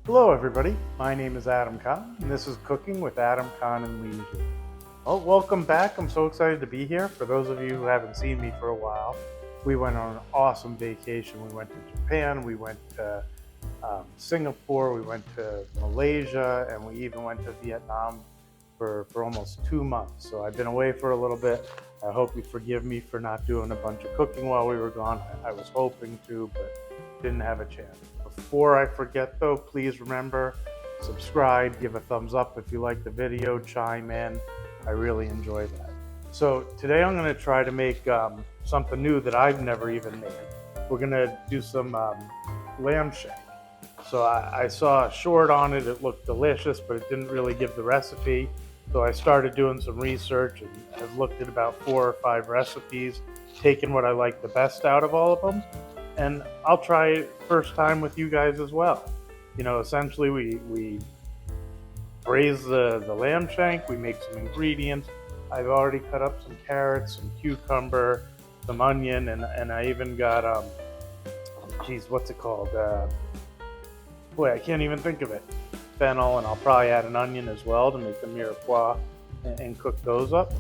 Hello everybody, my name is Adam Kahn, and this is Cooking with Adam Kahn and Leisure. Well, welcome back. I'm so excited to be here. For those of you who haven't seen me for a while, we went on an awesome vacation. We went to Japan, we went to Singapore, we went to Malaysia, and we even went to Vietnam for almost 2 months. So I've been away for a little bit. I hope you forgive me for not doing a bunch of cooking while we were gone. I was hoping to, but didn't have a chance. Before I forget though, please remember, subscribe, give a thumbs up if you like the video, chime in. I really enjoy that. So today I'm going to try to make something new that I've never even made. We're going to do some lamb shank. So I saw a short on it. It looked delicious, but it didn't really give the recipe. So I started doing some research and I've looked at about 4 or 5 recipes, taken what I like the best out of all of them. And I'll try it first time with you guys as well. You know, essentially we braise the lamb shank, we make some ingredients. I've already cut up some carrots, some cucumber, some onion, and I even got, what's it called? Boy, I can't even think of it. Fennel, and I'll probably add an onion as well to make the mirepoix and cook those up.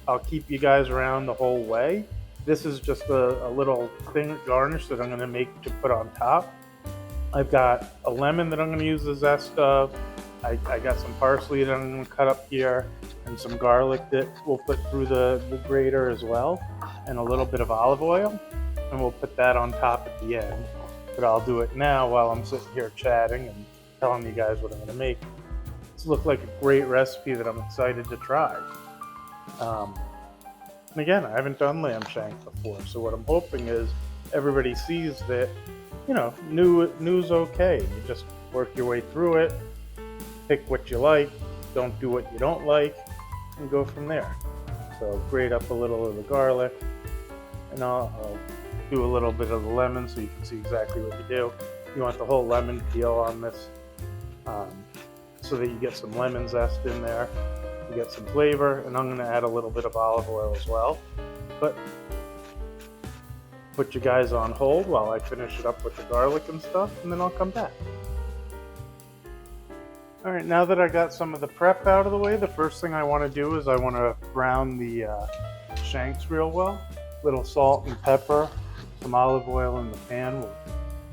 I'll keep you guys around the whole way. This is just a little thing garnish that I'm going to make to put on top. I've got a lemon that I'm going to use the zest of. I got some parsley that I'm going to cut up here, and some garlic that we'll put through the grater as well, and a little bit of olive oil, and we'll put that on top at the end. But I'll do it now while I'm sitting here chatting and telling you guys what I'm going to make. This looks like a great recipe that I'm excited to try. And again, I haven't done lamb shank before, so what I'm hoping is everybody sees that, you know, new's okay. You just work your way through it, pick what you like, don't do what you don't like, and go from there. So grate up a little of the garlic, and I'll do a little bit of the lemon so you can see exactly what you do. You want the whole lemon peel on this so that you get some lemon zest in there. You get some flavor, and I'm going to add a little bit of olive oil as well. But put you guys on hold while I finish it up with the garlic and stuff, and then I'll come back. Alright, now that I got some of the prep out of the way, the first thing I want to do is I want to brown the shanks real well. Little salt and pepper, some olive oil in the pan. We'll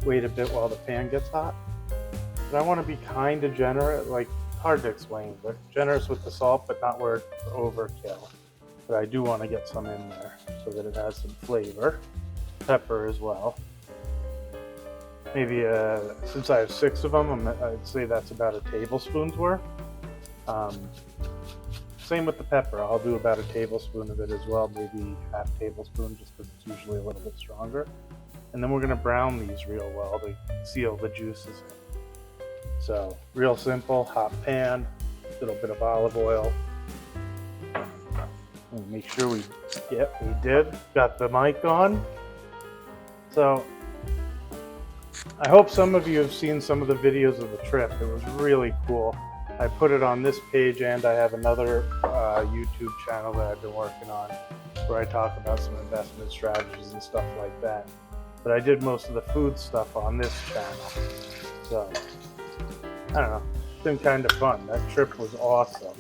wait a bit while the pan gets hot. But I want to be kind of generous, like hard to explain, but generous with the salt, but not where it's overkill. But I do want to get some in there so that it has some flavor. Pepper as well. Maybe since I have 6 of them, I'd say that's about a tablespoon's worth. Same with the pepper. I'll do about a tablespoon of it as well, maybe half tablespoon, just because it's usually a little bit stronger. And then we're going to brown these real well to seal the juices in. So real simple, hot pan, a little bit of olive oil. And make sure we did. Got the mic on. So I hope some of you have seen some of the videos of the trip. It was really cool. I put it on this page, and I have another YouTube channel that I've been working on where I talk about some investment strategies and stuff like that. But I did most of the food stuff on this channel. So I don't know, it's been kind of fun. That trip was awesome.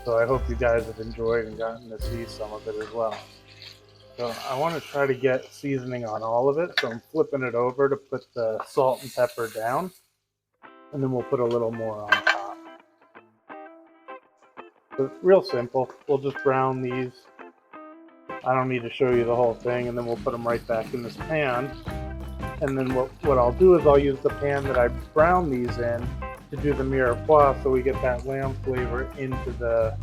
So I hope you guys have enjoyed and gotten to see some of it as well. So I want to try to get seasoning on all of it. So I'm flipping it over to put the salt and pepper down. And then we'll put a little more on top. So real simple. We'll just brown these. I don't need to show you the whole thing. And then we'll put them right back in this pan. And then what I'll do is I'll use the pan that I browned these in to do the mirepoix, so we get that lamb flavor into the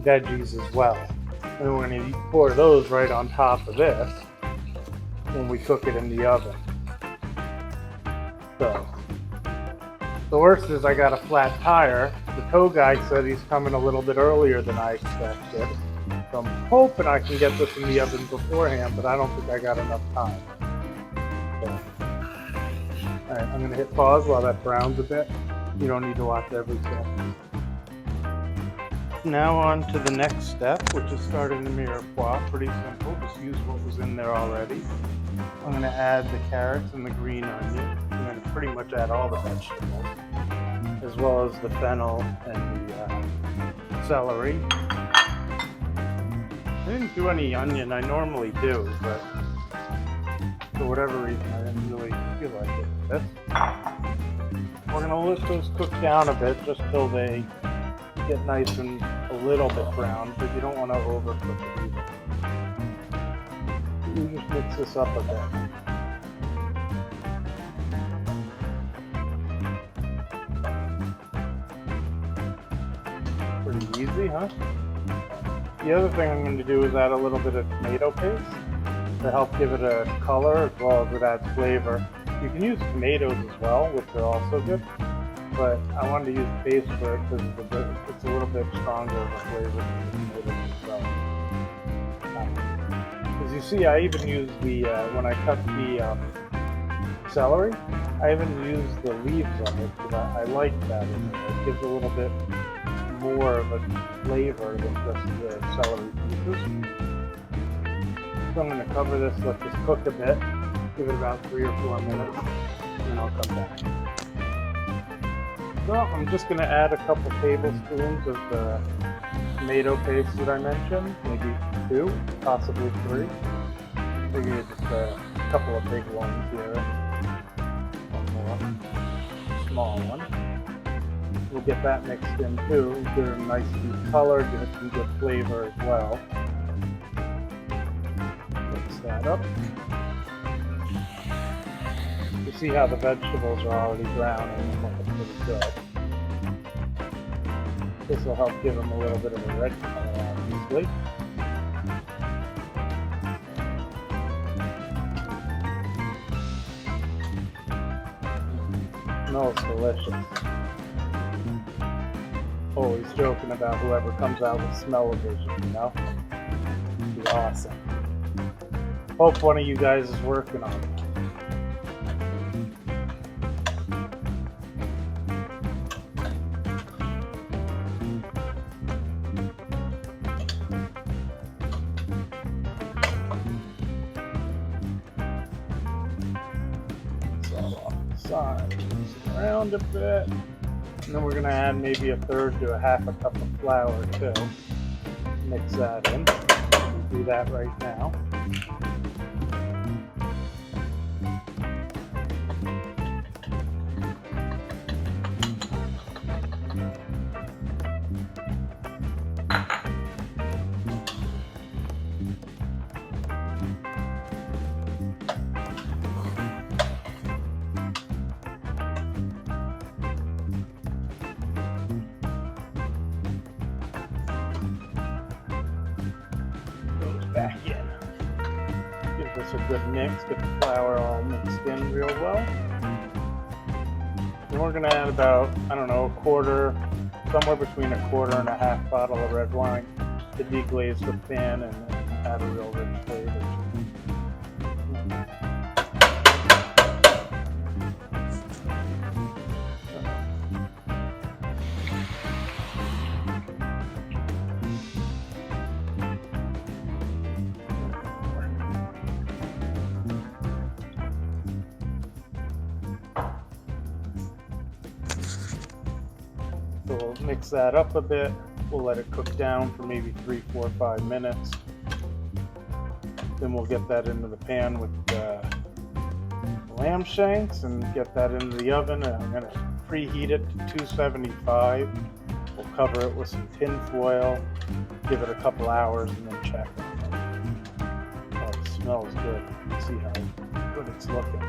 veggies as well. And then we're going to pour those right on top of this when we cook it in the oven. So the worst is I got a flat tire. The tow guy said he's coming a little bit earlier than I expected. So I'm hoping I can get this in the oven beforehand, but I don't think I got enough time. So, alright, I'm going to hit pause while that browns a bit. You don't need to watch every second. Now on to the next step, which is starting the mirepoix. Pretty simple, just use what was in there already. I'm going to add the carrots and the green onion. I'm going to pretty much add all the vegetables. well as the fennel and the celery. I didn't do any onion. I normally do, but for whatever reason, I didn't really feel like it. We're gonna let those cook down a bit just till they get nice and a little bit brown, but you don't want to overcook it either. You just mix this up a bit. Pretty easy, huh? The other thing I'm going to do is add a little bit of tomato paste to help give it a color as well as it adds flavor. You can use tomatoes as well, which are also good, but I wanted to use paste for it because it's a little bit stronger of a flavor than the tomatoes as well. As you see, I even used the, when I cut the celery, I even used the leaves on it because I like that in there. It gives a little bit more of a flavor than just the celery pieces. So I'm going to cover this, let this cook a bit, give it about 3 or 4 minutes, and then I'll come back. So I'm just going to add a couple tablespoons of the tomato paste that I mentioned, maybe 2, possibly 3. Maybe just a couple of big ones here, one more small one. We'll get that mixed in too, give it a nice deep color, give it some good flavor as well. Mix that up. You see how the vegetables are already browning and looking pretty good. This will help give them a little bit of a red color, obviously. Smells delicious. Always joking about whoever comes out with smell-o-vision, you know? It'd be awesome. Hope one of you guys is working on it. So off the side, around a bit. And then we're going to add maybe 1/3 to 1/2 cup of flour too. Mix that in. We'll do that right now. Back in. Give this a good mix, get the flour all mixed in real well. And we're going to add about, I don't know, somewhere between 1/4 and 1/2 bottle of red wine to deglaze the pan and add a real rich flavor. So we'll mix that up a bit. We'll let it cook down for maybe 3, 4, 5 minutes. Then we'll get that into the pan with the lamb shanks and get that into the oven. And I'm going to preheat it to 275. We'll cover it with some tin foil, give it a couple hours, and then check it. Oh, it smells good. You can see how good it's looking.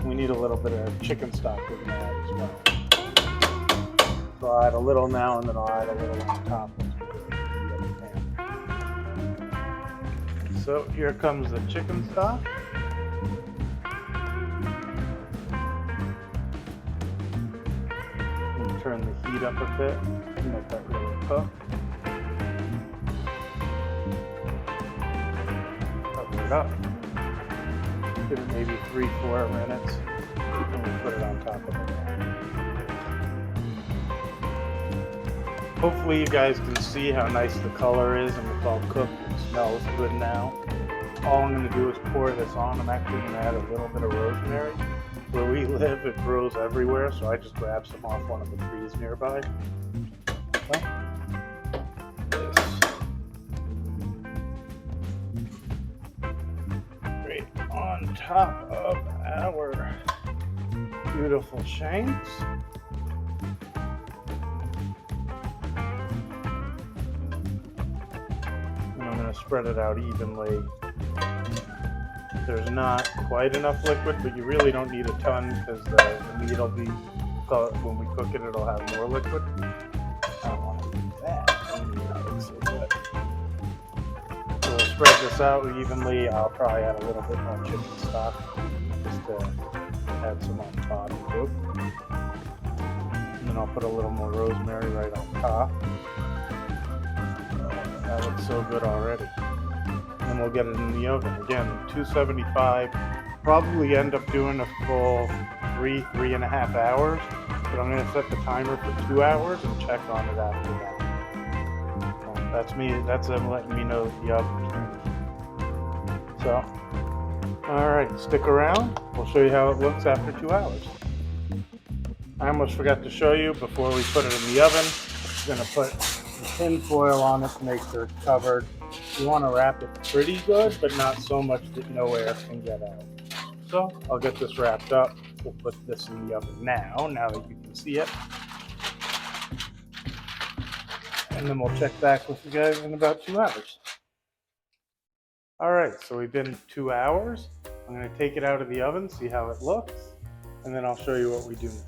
We need a little bit of chicken stock we're going to add as well. So I'll add a little now, and then I'll add a little on top. So here comes the chicken stock. We'll turn the heat up a bit and let that really cook. Cover it up. Give it maybe 3, 4 minutes, and we'll put it on top of it. Hopefully you guys can see how nice the color is and it's all cooked and smells good now. All I'm going to do is pour this on. I'm actually going to add a little bit of rosemary Where we live, it grows everywhere, so I just grab some off one of the trees nearby. So, right on top of our beautiful shanks. And I'm going to spread it out evenly. There's not quite enough liquid, but you really don't need a ton because the meat will be, when we cook it, it'll have more liquid. I don't want to do that. That looks so good. So we'll spread this out evenly. I'll probably add a little bit more chicken stock just to add some on top too. And then I'll put a little more rosemary right on top. That looks so good already. And we'll get it in the oven. Again, 275. Probably end up doing a full 3.5 hours. But I'm going to set the timer for 2 hours and check on it after that. That's me. That's them letting me know that the oven's ready. So, alright, stick around. We'll show you how it looks after 2 hours. I almost forgot to show you before we put it in the oven. We're going to put the tin foil on it to make sure it's covered. You want to wrap it pretty good, but not so much that no air can get out. So I'll get this wrapped up. We'll put this in the oven now that you can see it. And then we'll check back with you guys in about 2 hours. Alright, so we've been 2 hours. I'm going to take it out of the oven, see how it looks, and then I'll show you what we do next.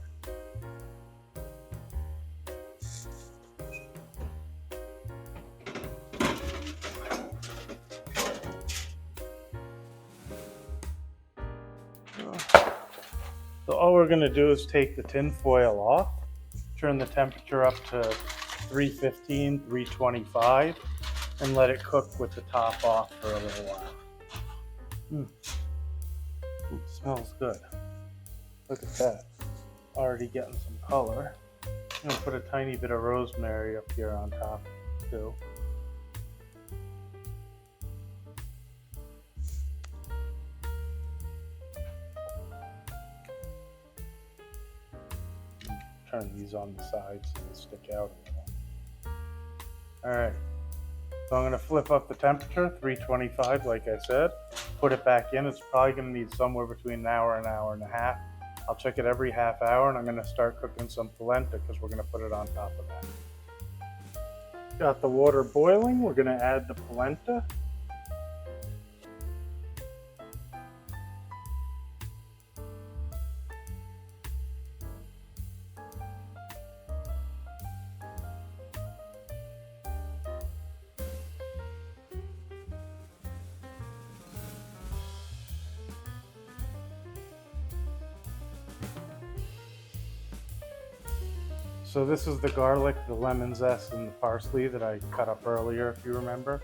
So all we're going to do is take the tin foil off, turn the temperature up to 315, 325, and let it cook with the top off for a little while. Ooh, smells good. Look at that. Already getting some color. I'm going to put a tiny bit of rosemary up here on top too. Turn these on the sides so they stick out a little. Alright, so I'm going to flip up the temperature, 325 like I said, put it back in. It's probably going to need somewhere between an hour and a half. I'll check it every half hour, and I'm going to start cooking some polenta because we're going to put it on top of that. Got the water boiling, we're going to add the polenta. So this is the garlic, the lemon zest, and the parsley that I cut up earlier, if you remember.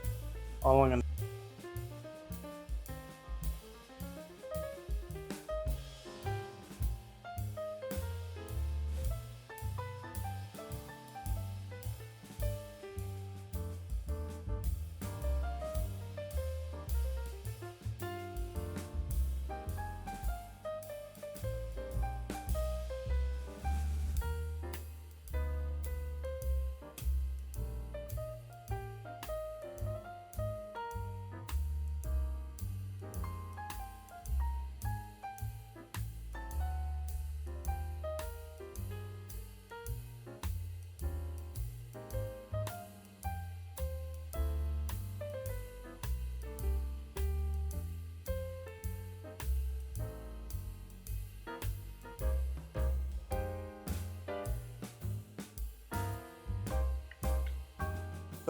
All I'm going to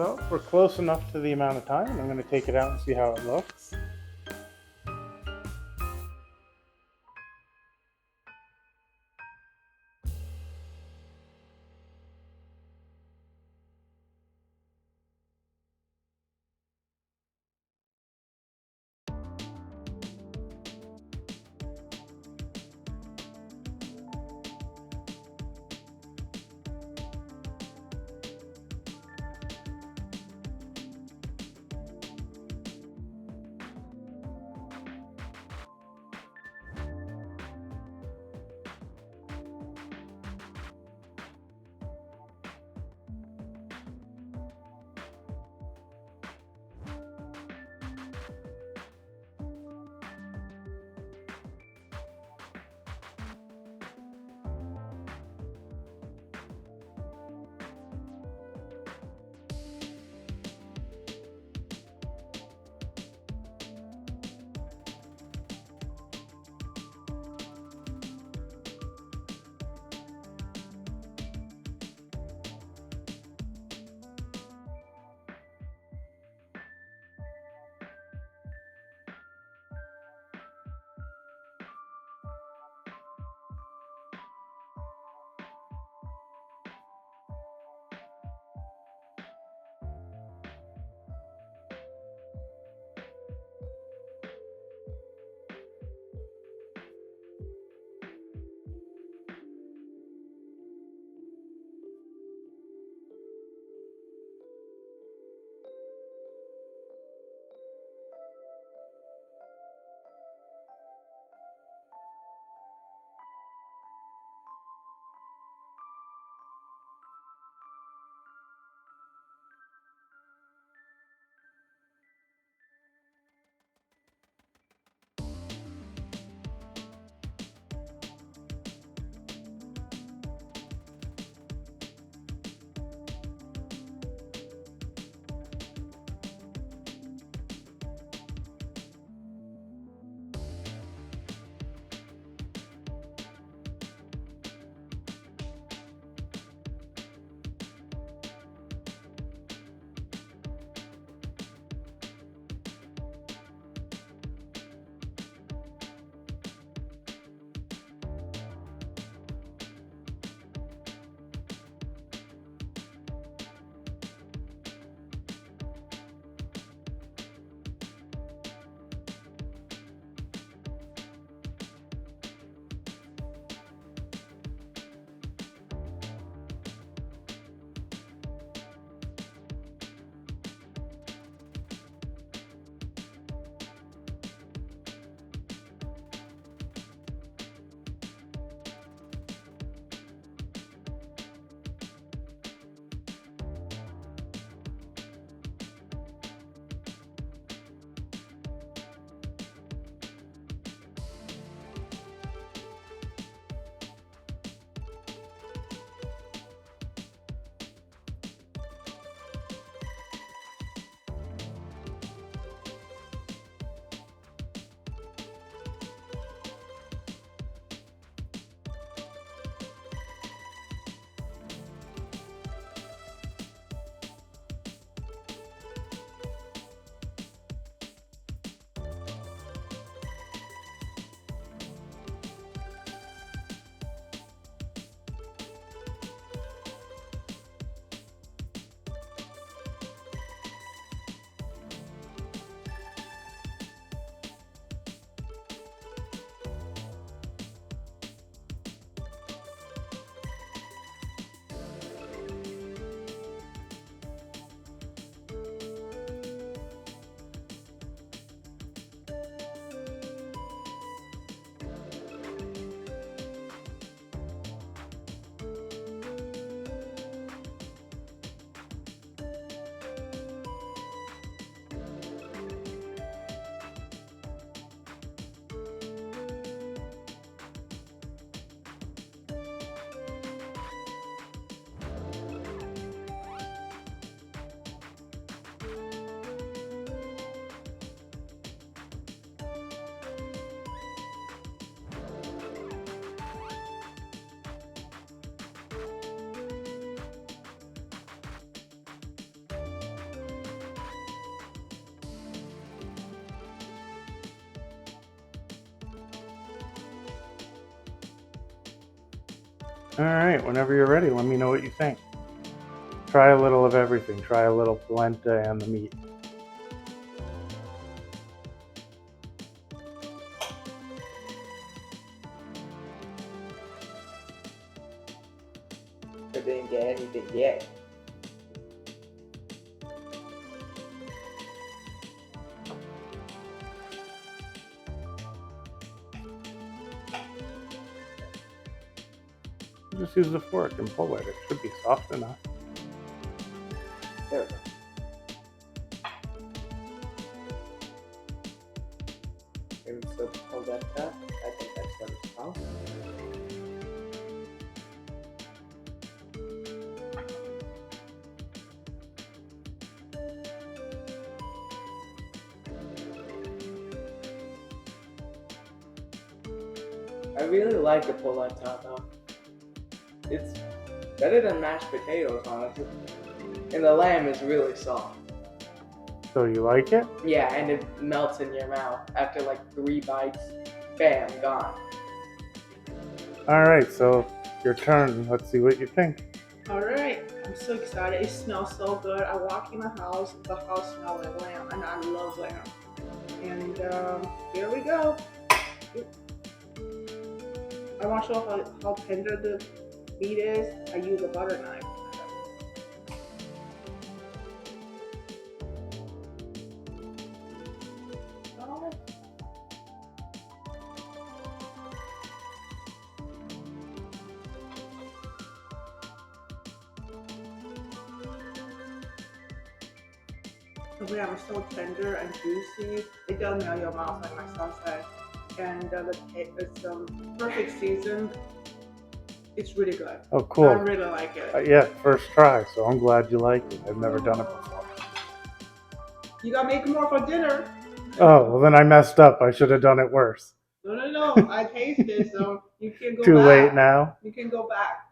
So we're close enough to the amount of time. I'm going to take it out and see how it looks. All right, whenever you're ready, let me know what you think. Try a little of everything. Try a little polenta and the meat. I didn't get anything yet. Just use the fork and pull it. It should be soft enough. There we go. Maybe still pull that up. I think that's what it's called. I really like the polenta though. It's better than mashed potatoes, honestly. And the lamb is really soft. So you like it? Yeah, and it melts in your mouth after like 3 bites. Bam, gone. All right, so your turn. Let's see what you think. Alright, I'm so excited. It smells so good. I walk in the house smells like lamb, and I love lamb. And here we go. I want to show how tender the meat is. I use a butter knife. Oh. The lamb is so tender and juicy. It does melt your mouth, like my son said. And it's perfect seasoned. It's really good. Oh, cool. I really like it. Yeah, first try, so I'm glad you like it. I've never done it before. You gotta make more for dinner. Oh, well then I messed up. I should have done it worse. No. I tasted it, so you can go Too back. late now. You can go back.